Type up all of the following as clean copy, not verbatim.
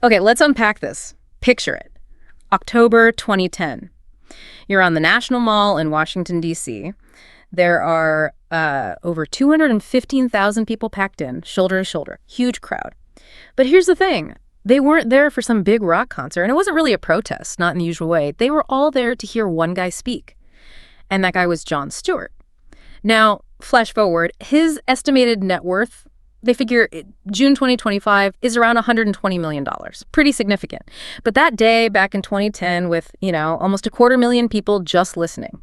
Okay, let's unpack this. Picture it. October 2010. You're on the National Mall in Washington, D.C. There are over 215,000 people packed in, shoulder to shoulder. Huge crowd. But here's the thing. They weren't there for some big rock concert, and it wasn't really a protest, not in the usual way. They were all there to hear one guy speak, and that guy was Jon Stewart. Now, flash forward, his estimated net worth, they figure June 2025 is around $120 million. Pretty significant. But that day, back in 2010, with, almost 250,000 people just listening,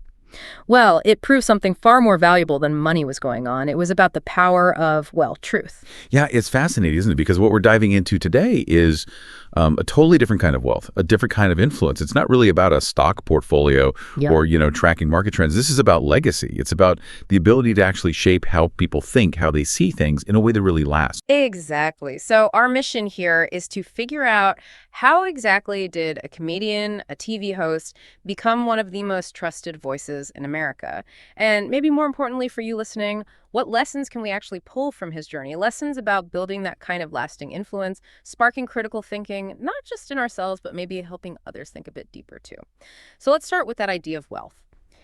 well, it proved something far more valuable than money was going on. It was about the power of, truth. Yeah, it's fascinating, isn't it? Because what we're diving into today is a totally different kind of wealth, a different kind of influence. It's not really about a stock portfolio or, tracking market trends. This is about legacy. It's about the ability to actually shape how people think, how they see things in a way that really lasts. Exactly. So our mission here is to figure out how exactly did a comedian, a TV host, become one of the most trusted voices in America? And maybe more importantly for you listening, what lessons can we actually pull from his journey? Lessons about building that kind of lasting influence, sparking critical thinking, not just in ourselves, but maybe helping others think a bit deeper too. So let's start with that idea of wealth.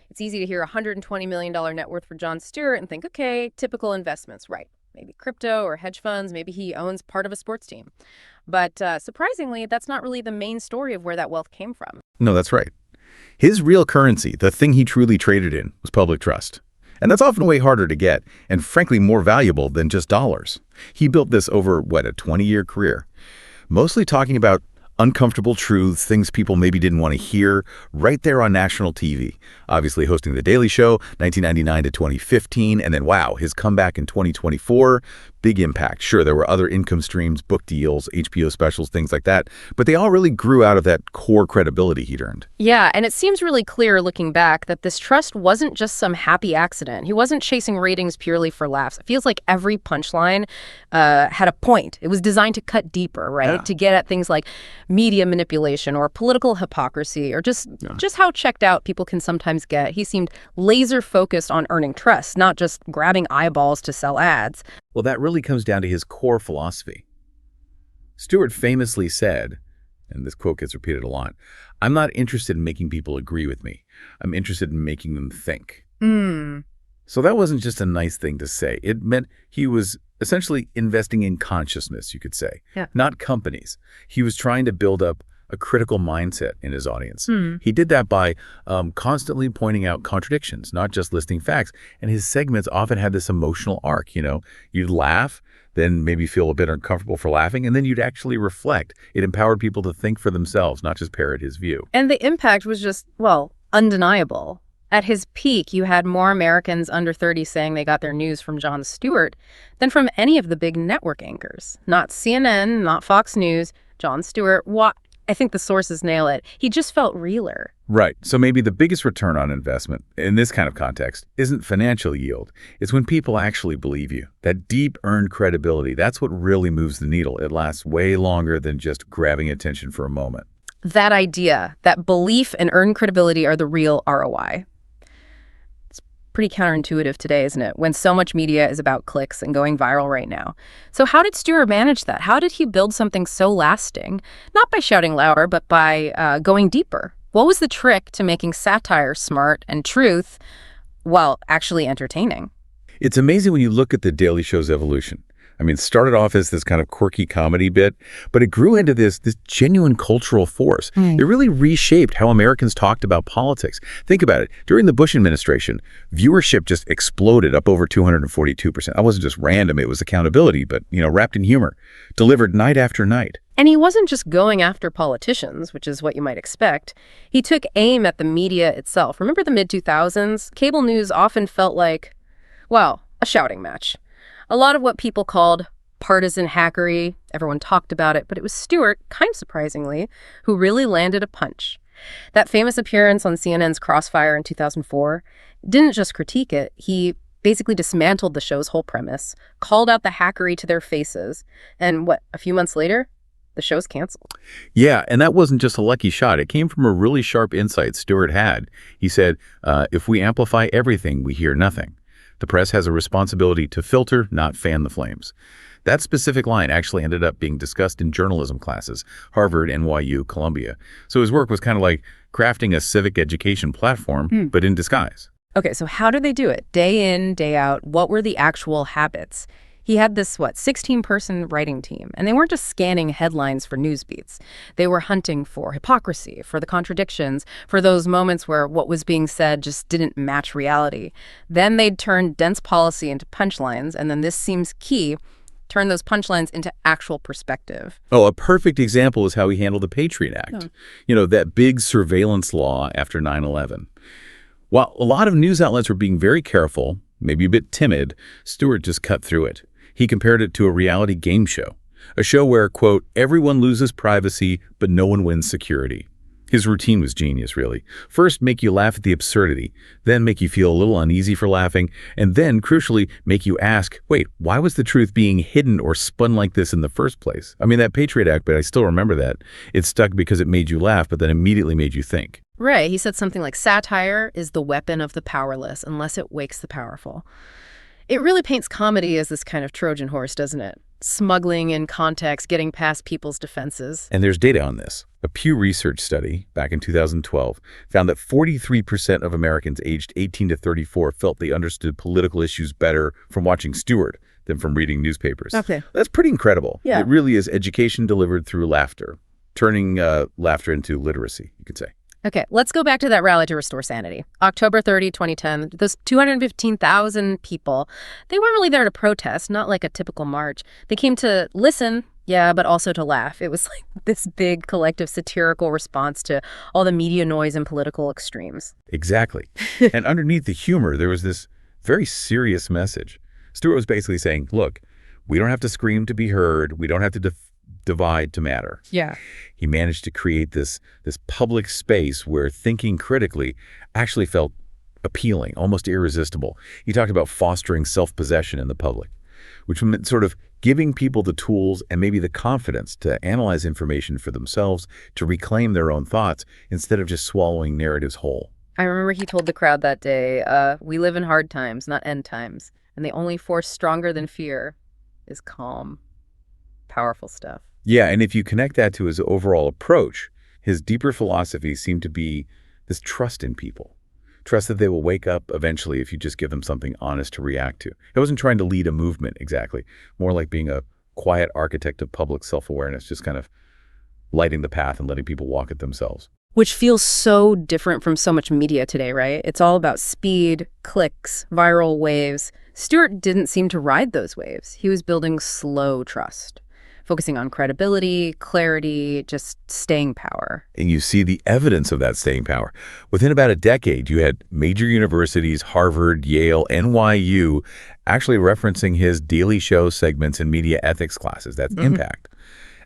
It's easy to hear $120 million net worth for Jon Stewart and think, okay, typical investments, right? Maybe crypto or hedge funds, maybe he owns part of a sports team. But surprisingly, that's not really the main story of where that wealth came from. No, that's right. His real currency, the thing he truly traded in, was public trust. And that's often way harder to get, and frankly more valuable than just dollars. He built this over, a 20-year career, mostly talking about uncomfortable truths, things people maybe didn't want to hear, right there on national TV. Obviously hosting The Daily Show, 1999 to 2015, and then, his comeback in 2024, big impact. Sure, there were other income streams, book deals, HBO specials, things like that, but they all really grew out of that core credibility he'd earned. Yeah, and it seems really clear looking back that this trust wasn't just some happy accident. He wasn't chasing ratings purely for laughs. It feels like every punchline had a point. It was designed to cut deeper, right? Yeah. To get at things like media manipulation or political hypocrisy or just how checked out people can sometimes get. He seemed laser focused on earning trust, not just grabbing eyeballs to sell ads. Well, that really comes down to his core philosophy. Stewart famously said, and this quote gets repeated a lot, "I'm not interested in making people agree with me. I'm interested in making them think." So that wasn't just a nice thing to say. It meant he was essentially investing in consciousness, you could say, not companies. He was trying to build up a critical mindset in his audience. He did that by constantly pointing out contradictions, not just listing facts. And his segments often had this emotional arc, You'd laugh, then maybe feel a bit uncomfortable for laughing, and then you'd actually reflect. It empowered people to think for themselves, not just parrot his view. And the impact was just, undeniable. At his peak, you had more Americans under 30 saying they got their news from Jon Stewart than from any of the big network anchors. Not CNN, not Fox News, Jon Stewart. I think the sources nail it. He just felt realer. Right. So maybe the biggest return on investment in this kind of context isn't financial yield. It's when people actually believe you. That deep earned credibility, that's what really moves the needle. It lasts way longer than just grabbing attention for a moment. That idea, that belief and earned credibility are the real ROI. Pretty counterintuitive today, isn't it, when so much media is about clicks and going viral right now. So how did Stewart manage that? How did he build something so lasting? Not by shouting louder, but by going deeper. What was the trick to making satire smart and truth, while actually entertaining? It's amazing when you look at The Daily Show's evolution. I mean, it started off as this kind of quirky comedy bit, but it grew into this genuine cultural force. It really reshaped how Americans talked about politics. Think about it. During the Bush administration, viewership just exploded up over 242%. That wasn't just random. It was accountability, but, wrapped in humor, delivered night after night. And he wasn't just going after politicians, which is what you might expect. He took aim at the media itself. Remember the mid-2000s? Cable news often felt like, a shouting match. A lot of what people called partisan hackery, everyone talked about it, but it was Stewart, kind of surprisingly, who really landed a punch. That famous appearance on CNN's Crossfire in 2004 didn't just critique it, he basically dismantled the show's whole premise, called out the hackery to their faces, and a few months later, the show's canceled. Yeah, and that wasn't just a lucky shot. It came from a really sharp insight Stewart had. He said, if we amplify everything, we hear nothing. The press has a responsibility to filter, not fan the flames. That specific line actually ended up being discussed in journalism classes, Harvard, NYU, Columbia. So his work was kind of like crafting a civic education platform, but in disguise. Okay, so how do they do it? Day in, day out, what were the actual habits? He had this, 16-person writing team, and they weren't just scanning headlines for news beats. They were hunting for hypocrisy, for the contradictions, for those moments where what was being said just didn't match reality. Then they'd turn dense policy into punchlines, and then this seems key, turn those punchlines into actual perspective. Oh, a perfect example is how he handled the Patriot Act. That big surveillance law after 9/11. While a lot of news outlets were being very careful, maybe a bit timid, Stewart just cut through it. He compared it to a reality game show, a show where, quote, everyone loses privacy, but no one wins security. His routine was genius, really. First, make you laugh at the absurdity, then make you feel a little uneasy for laughing, and then, crucially, make you ask, wait, why was the truth being hidden or spun like this in the first place? I mean, that Patriot Act, but I still remember that. It stuck because it made you laugh, but then immediately made you think. Right. He said something like, satire is the weapon of the powerless unless it wakes the powerful. It really paints comedy as this kind of Trojan horse, doesn't it? Smuggling in context, getting past people's defenses. And there's data on this. A Pew Research study back in 2012 found that 43% of Americans aged 18 to 34 felt they understood political issues better from watching Stewart than from reading newspapers. Okay. That's pretty incredible. Yeah. It really is education delivered through laughter, turning laughter into literacy, you could say. Okay, let's go back to that rally to restore sanity. October 30, 2010, those 215,000 people, they weren't really there to protest, not like a typical march. They came to listen, yeah, but also to laugh. It was like this big collective satirical response to all the media noise and political extremes. Exactly. And underneath the humor, there was this very serious message. Stewart was basically saying, look, we don't have to scream to be heard. We don't have to divide to matter. Yeah. He managed to create this public space where thinking critically actually felt appealing, almost irresistible. He talked about fostering self-possession in the public, which meant sort of giving people the tools and maybe the confidence to analyze information for themselves, to reclaim their own thoughts instead of just swallowing narratives whole. I remember he told the crowd that day, we live in hard times, not end times, and the only force stronger than fear is calm. Powerful stuff. Yeah, and if you connect that to his overall approach, his deeper philosophy seemed to be this trust in people. Trust that they will wake up eventually if you just give them something honest to react to. He wasn't trying to lead a movement exactly, more like being a quiet architect of public self-awareness, just kind of lighting the path and letting people walk it themselves. Which feels so different from so much media today, right? It's all about speed, clicks, viral waves. Stewart didn't seem to ride those waves. He was building slow trust, focusing on credibility, clarity, just staying power. And you see the evidence of that staying power. Within about a decade, you had major universities, Harvard, Yale, NYU, actually referencing his Daily Show segments in media ethics classes. That's impact.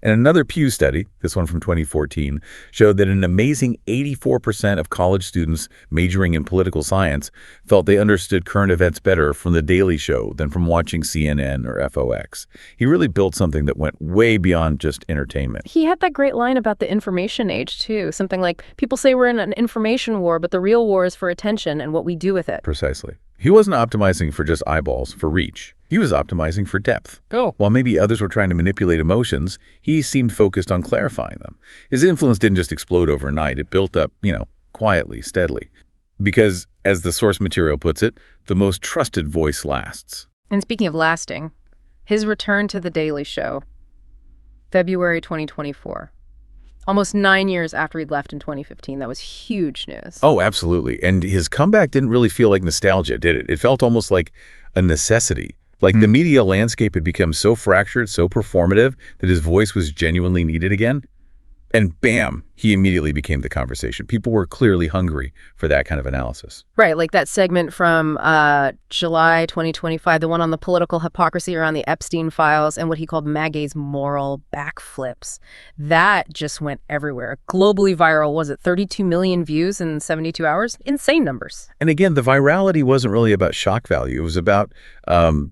And another Pew study, this one from 2014, showed that an amazing 84% of college students majoring in political science felt they understood current events better from The Daily Show than from watching CNN or FOX. He really built something that went way beyond just entertainment. He had that great line about the information age, too. Something like, people say we're in an information war, but the real war is for attention and what we do with it. Precisely. He wasn't optimizing for just eyeballs, for reach. He was optimizing for depth. Oh. While maybe others were trying to manipulate emotions, he seemed focused on clarifying them. His influence didn't just explode overnight. It built up, quietly, steadily. Because, as the source material puts it, the most trusted voice lasts. And speaking of lasting, his return to The Daily Show, February 2024. Almost 9 years after he'd left in 2015. That was huge news. Oh, absolutely. And his comeback didn't really feel like nostalgia, did it? It felt almost like a necessity. Like the media landscape had become so fractured, so performative, that his voice was genuinely needed again. And bam, he immediately became the conversation. People were clearly hungry for that kind of analysis. Right, like that segment from July 2025, the one on the political hypocrisy around the Epstein files and what he called MAGA's moral backflips. That just went everywhere. Globally viral, was it 32 million views in 72 hours? Insane numbers. And again, the virality wasn't really about shock value. It was about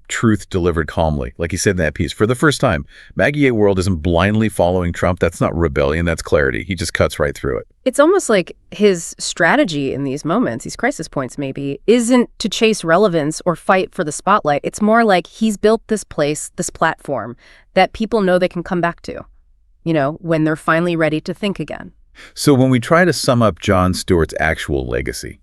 truth delivered calmly. Like he said in that piece, for the first time, MAGA world isn't blindly following Trump. That's not rebellion. and that's clarity. He just cuts right through it. It's almost like his strategy in these moments, these crisis points maybe, isn't to chase relevance or fight for the spotlight. It's more like he's built this place, this platform, that people know they can come back to, when they're finally ready to think again. So when we try to sum up Jon Stewart's actual legacy,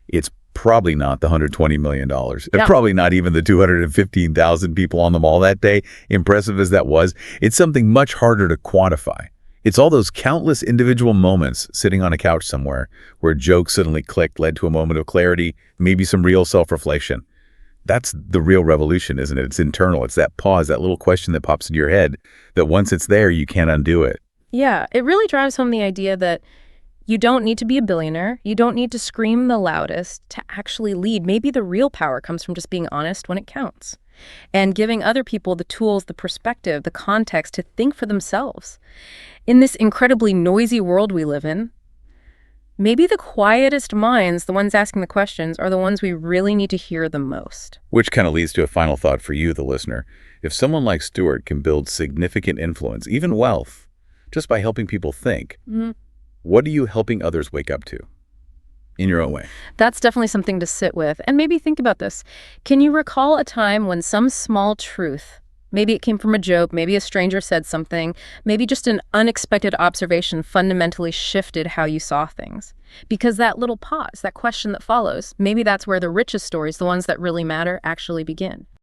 it's probably not the $120 million. And probably not even the 215,000 people on the mall that day, impressive as that was. It's something much harder to quantify. It's all those countless individual moments sitting on a couch somewhere where a joke suddenly clicked, led to a moment of clarity, maybe some real self-reflection. That's the real revolution, isn't it? It's internal. It's that pause, that little question that pops into your head that once it's there, you can't undo it. Yeah, it really drives home the idea that you don't need to be a billionaire. You don't need to scream the loudest to actually lead. Maybe the real power comes from just being honest when it counts and giving other people the tools, the perspective, the context to think for themselves. In this incredibly noisy world we live in, maybe the quietest minds, the ones asking the questions, are the ones we really need to hear the most. Which kind of leads to a final thought for you, the listener. If someone like Stewart can build significant influence, even wealth, just by helping people think, what are you helping others wake up to in your own way? That's definitely something to sit with. And maybe think about this. Can you recall a time when some small truth, maybe it came from a joke, maybe a stranger said something, maybe just an unexpected observation fundamentally shifted how you saw things? Because that little pause, that question that follows, maybe that's where the richest stories, the ones that really matter, actually begin.